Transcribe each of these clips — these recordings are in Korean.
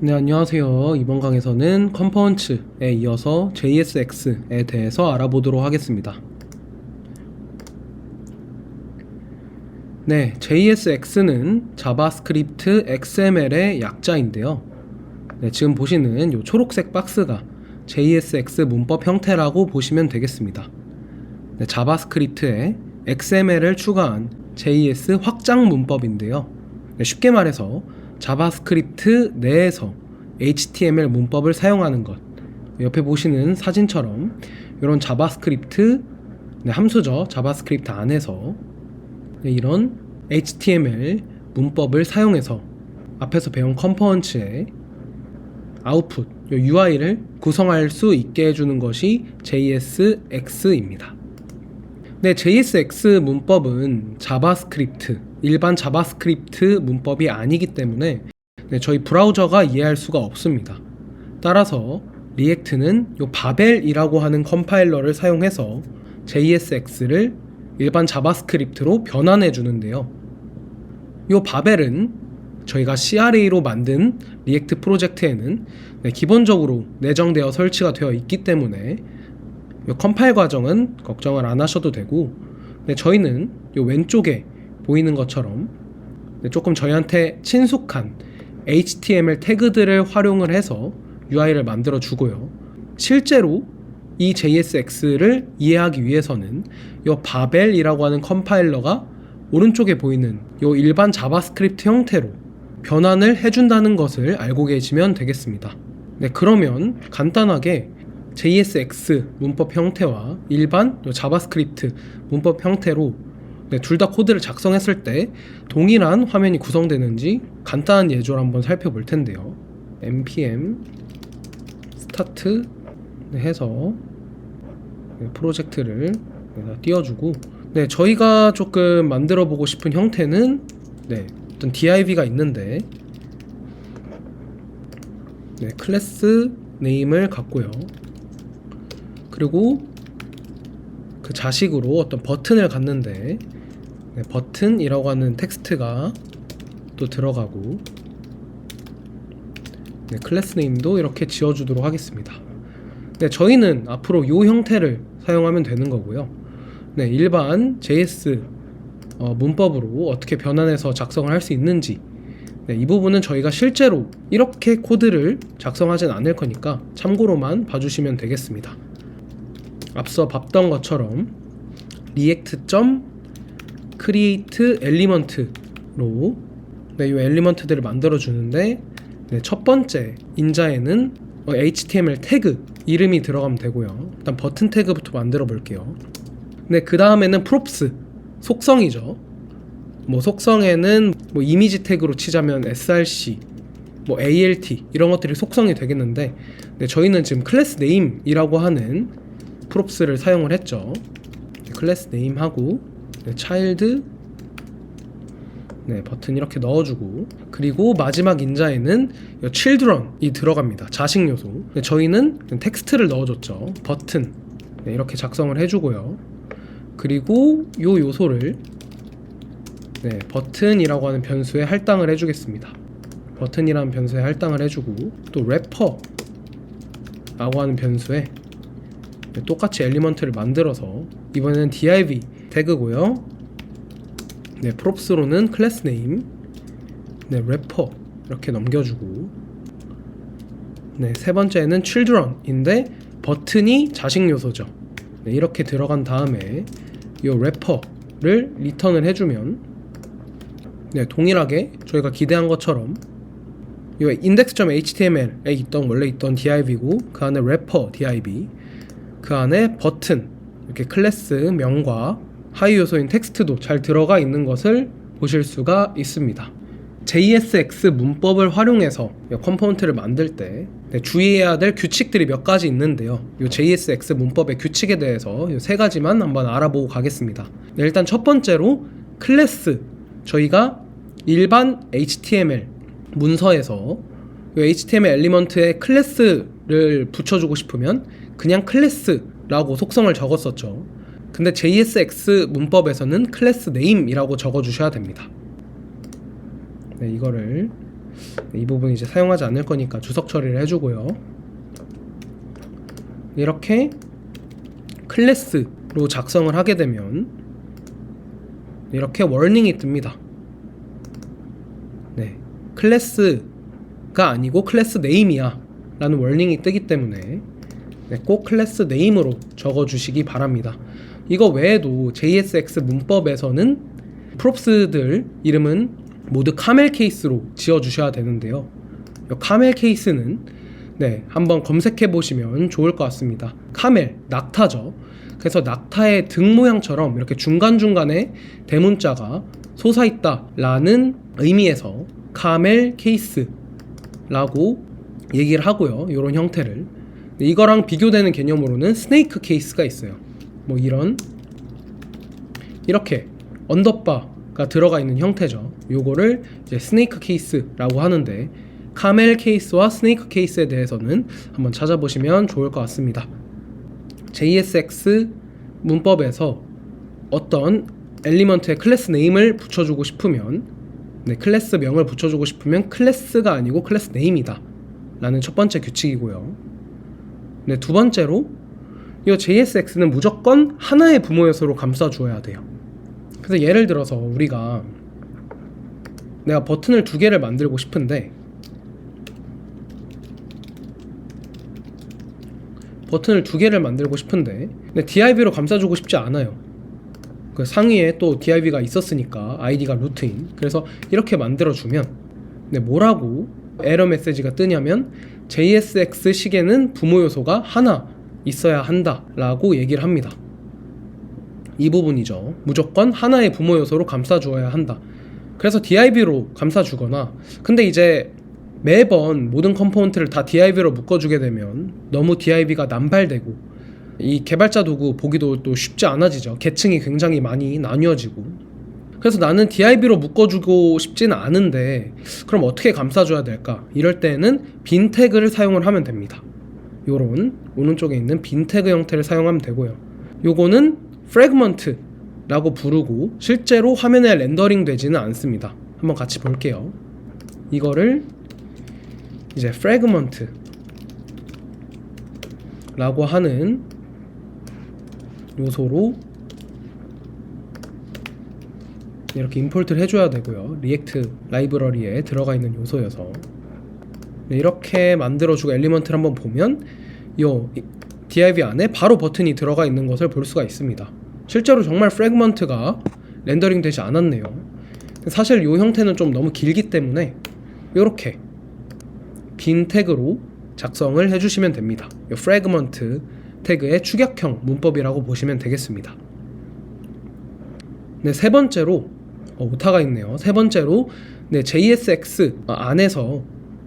네, 안녕하세요. 이번 강에서는 컴포넌츠에 이어서 JSX에 대해서 알아보도록 하겠습니다. 네, JSX는 자바스크립트 XML의 약자인데요. 네, 지금 보시는 이 초록색 박스가 JSX 문법 형태라고 보시면 되겠습니다. 네, 자바스크립트에 XML을 추가한 JS 확장 문법인데요. 네, 쉽게 말해서 자바스크립트 내에서 HTML 문법을 사용하는 것. 옆에 보시는 사진처럼 이런 자바스크립트 함수죠. 자바스크립트 안에서 이런 HTML 문법을 사용해서 앞에서 배운 컴포넌츠의 아웃풋, UI를 구성할 수 있게 해주는 것이 JSX입니다. 네, JSX 문법은 자바스크립트, 일반 자바스크립트 문법이 아니기 때문에 저희 브라우저가 이해할 수가 없습니다. 따라서 리액트는 요 바벨이라고 하는 컴파일러를 사용해서 JSX를 일반 자바스크립트로 변환해 주는데요. 요 바벨은 저희가 CRA로 만든 리액트 프로젝트에는 기본적으로 내정되어 설치가 되어 있기 때문에 요 컴파일 과정은 걱정을 안 하셔도 되고, 저희는 요 왼쪽에 보이는 것처럼 조금 저희한테 친숙한 HTML 태그들을 활용을 해서 UI를 만들어 주고요. 실제로 이 JSX를 이해하기 위해서는 요 바벨이라고 하는 컴파일러가 오른쪽에 보이는 요 일반 자바스크립트 형태로 변환을 해준다는 것을 알고 계시면 되겠습니다. 네, 그러면 간단하게 JSX 문법 형태와 일반 자바스크립트 문법 형태로 둘 다 코드를 작성했을 때 동일한 화면이 구성되는지 간단한 예조를 한번 살펴볼 텐데요. npm start 해서 프로젝트를 띄워주고, 저희가 조금 만들어 보고 싶은 형태는 어떤 div가 있는데 클래스 네임을 갖고요. 그리고 그 자식으로 어떤 버튼을 갖는데 버튼이라고 하는 텍스트가 또 들어가고, 클래스 네임도 이렇게 지어주도록 하겠습니다. 저희는 앞으로 이 형태를 사용하면 되는 거고요. 일반 JS 문법으로 어떻게 변환해서 작성을 할 수 있는지, 이 부분은 저희가 실제로 이렇게 코드를 작성하진 않을 거니까 참고로만 봐주시면 되겠습니다. 앞서 봤던 것처럼 react.create element로 이 엘리먼트들을 만들어 주는데, 첫 번째 인자에는 HTML 태그 이름이 들어가면 되고요. 일단 버튼 태그부터 만들어 볼게요. 그 다음에는 props 속성이죠. 속성에는 이미지 태그로 치자면 src, alt 이런 것들이 속성이 되겠는데, 저희는 지금 클래스 네임이라고 하는 props를 사용을 했죠. 클래스 네임하고 child 버튼 이렇게 넣어주고, 그리고 마지막 인자에는 children이 들어갑니다. 자식 요소. 저희는 텍스트를 넣어줬죠. 버튼 이렇게 작성을 해주고요. 그리고 요 요소를 버튼이라고 하는 변수에 할당을 해주겠습니다. 버튼이라는 변수에 할당을 해주고, 또 래퍼라고 하는 변수에 똑같이 엘리먼트를 만들어서 이번에는 div 태그고요. props로는 클래스 네임, 래퍼 이렇게 넘겨주고, 세 번째는 children인데 버튼이 자식 요소죠. 이렇게 들어간 다음에 이 래퍼를 리턴을 해주면 동일하게 저희가 기대한 것처럼 이 index.html에 원래 있던 div이고, 그 안에 래퍼 div, 그 안에 버튼 이렇게 클래스 명과 하위 요소인 텍스트도 잘 들어가 있는 것을 보실 수가 있습니다. JSX 문법을 활용해서 컴포넌트를 만들 때 주의해야 될 규칙들이 몇 가지 있는데요. 이 JSX 문법의 규칙에 대해서 이 세 가지만 한번 알아보고 가겠습니다. 일단 첫 번째로 클래스, 저희가 일반 HTML 문서에서 이 HTML 엘리먼트에 클래스를 붙여주고 싶으면 그냥 클래스라고 속성을 적었었죠. 근데 JSX 문법에서는 클래스 네임이라고 적어주셔야 됩니다. 이거를 네, 이 부분 이제 사용하지 않을 거니까 주석 처리를 해주고요. 이렇게 클래스로 작성을 하게 되면 이렇게 워닝이 뜹니다. 네, 클래스가 아니고 클래스 네임이야 라는 워닝이 뜨기 때문에 네, 꼭 클래스 네임으로 적어주시기 바랍니다. 이거 외에도 JSX 문법에서는 프롭스들 이름은 모두 카멜 케이스로 지어주셔야 되는데요. 이 카멜 케이스는 네, 한번 검색해 보시면 좋을 것 같습니다. 카멜, 낙타죠. 그래서 낙타의 등 모양처럼 이렇게 중간중간에 대문자가 솟아있다 라는 의미에서 카멜 케이스라고 얘기를 하고요. 이런 형태를. 이거랑 비교되는 개념으로는 스네이크 케이스가 있어요. 뭐 이렇게 언더바가 들어가 있는 형태죠. 요거를 이제 스네이크 케이스라고 하는데 카멜 케이스와 스네이크 케이스에 대해서는 한번 찾아보시면 좋을 것 같습니다. JSX 문법에서 어떤 엘리먼트의 클래스 네임을 붙여주고 싶으면 네, 클래스 명을 붙여주고 싶으면 클래스가 아니고 클래스 네임이다 라는 첫 번째 규칙이고요. 네, 두 번째로 이 JSX는 무조건 하나의 부모 요소로 감싸 주어야 돼요. 그래서 예를 들어서 우리가 내가 버튼을 두 개를 만들고 싶은데 근데 div로 감싸주고 싶지 않아요. 그 상위에 또 div가 있었으니까 id가 루트인. 그래서 이렇게 만들어주면 네, 뭐라고 에러 메시지가 뜨냐면 JSX 식에는 부모 요소가 하나 있어야 한다 라고 얘기를 합니다. 이 부분이죠. 무조건 하나의 부모 요소로 감싸주어야 한다. 그래서 div로 감싸주거나 근데 이제 매번 모든 컴포넌트를 다 div로 묶어주게 되면 너무 div가 남발되고 이 개발자 도구 보기도 또 쉽지 않아지죠. 계층이 굉장히 많이 나뉘어지고. 그래서 나는 div로 묶어주고 싶지는 않은데 그럼 어떻게 감싸줘야 될까? 이럴 때는 빈 태그를 사용을 하면 됩니다. 요런 오른쪽에 있는 빈 태그 형태를 사용하면 되고요. 요거는 프래그먼트라고 부르고 실제로 화면에 렌더링 되지는 않습니다. 한번 같이 볼게요. 이거를 이제 프래그먼트 라고 하는 요소로 이렇게 임포트를 해줘야 되고요. 리액트 라이브러리에 들어가 있는 요소여서 네, 이렇게 만들어주고 엘리먼트를 한번 보면 요 div 안에 바로 버튼이 들어가 있는 것을 볼 수가 있습니다. 실제로 정말 프래그먼트가 렌더링 되지 않았네요. 사실 요 형태는 좀 너무 길기 때문에 이렇게 빈 태그로 작성을 해주시면 됩니다. 이 프래그먼트 태그의 추격형 문법이라고 보시면 되겠습니다. 네, 세 번째로 오타가 있네요. 세 번째로 네, JSX 안에서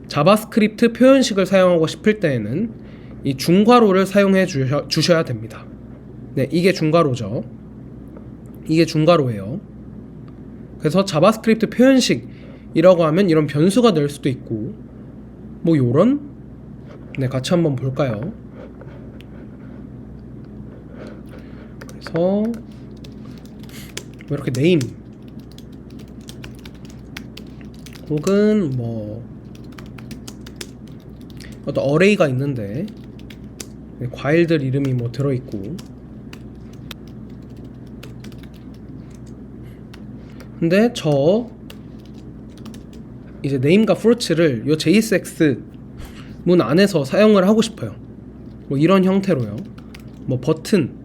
자바스크립트 표현식을 사용하고 싶을 때에는 이 중괄호를 사용해 주셔야 됩니다. 네, 이게 중괄호죠. 이게 중괄호예요. 그래서 자바스크립트 표현식이라고 하면 이런 변수가 될 수도 있고 뭐 요런 네, 같이 한번 볼까요? 그래서 이렇게 네임 혹은 뭐 어떤 어레이가 있는데 네, 과일들 이름이 뭐 들어있고 근데 저 이제 네임과 fruits를 요 JSX 문 안에서 사용을 하고 싶어요. 뭐 이런 형태로요. 뭐 버튼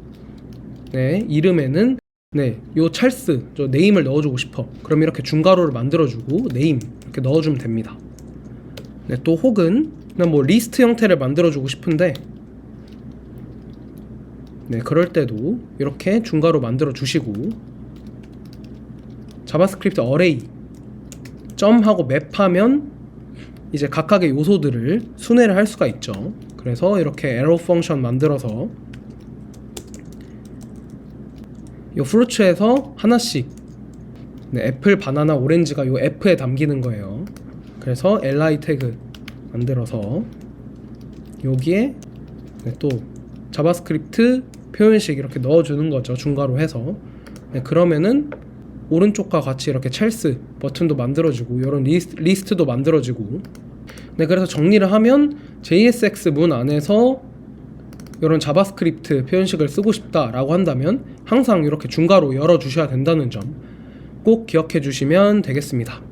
네, 이름에는 네, 요 찰스 저 네임을 넣어주고 싶어. 그럼 이렇게 중괄호를 만들어주고 네임 이렇게 넣어주면 됩니다. 네, 또 혹은 뭐 리스트 형태를 만들어주고 싶은데 네, 그럴 때도 이렇게 중괄호 만들어주시고 자바스크립트 어레이 점하고 맵하면 이제 각각의 요소들을 순회를 할 수가 있죠. 그래서 이렇게 에러 펑션 만들어서 요 프루츠에서 하나씩 네, 애플, 바나나, 오렌지가 요 F에 담기는 거예요. 그래서 li 태그 만들어서 여기에 네, 또 자바스크립트 표현식 이렇게 넣어주는 거죠. 중괄호 해서 네, 그러면은 오른쪽과 같이 이렇게 첼스 버튼도 만들어지고 이런 리스트도 만들어지고. 네, 그래서 정리를 하면 JSX 문 안에서 이런 자바스크립트 표현식을 쓰고 싶다라고 한다면 항상 이렇게 중괄호 열어주셔야 된다는 점 꼭 기억해 주시면 되겠습니다.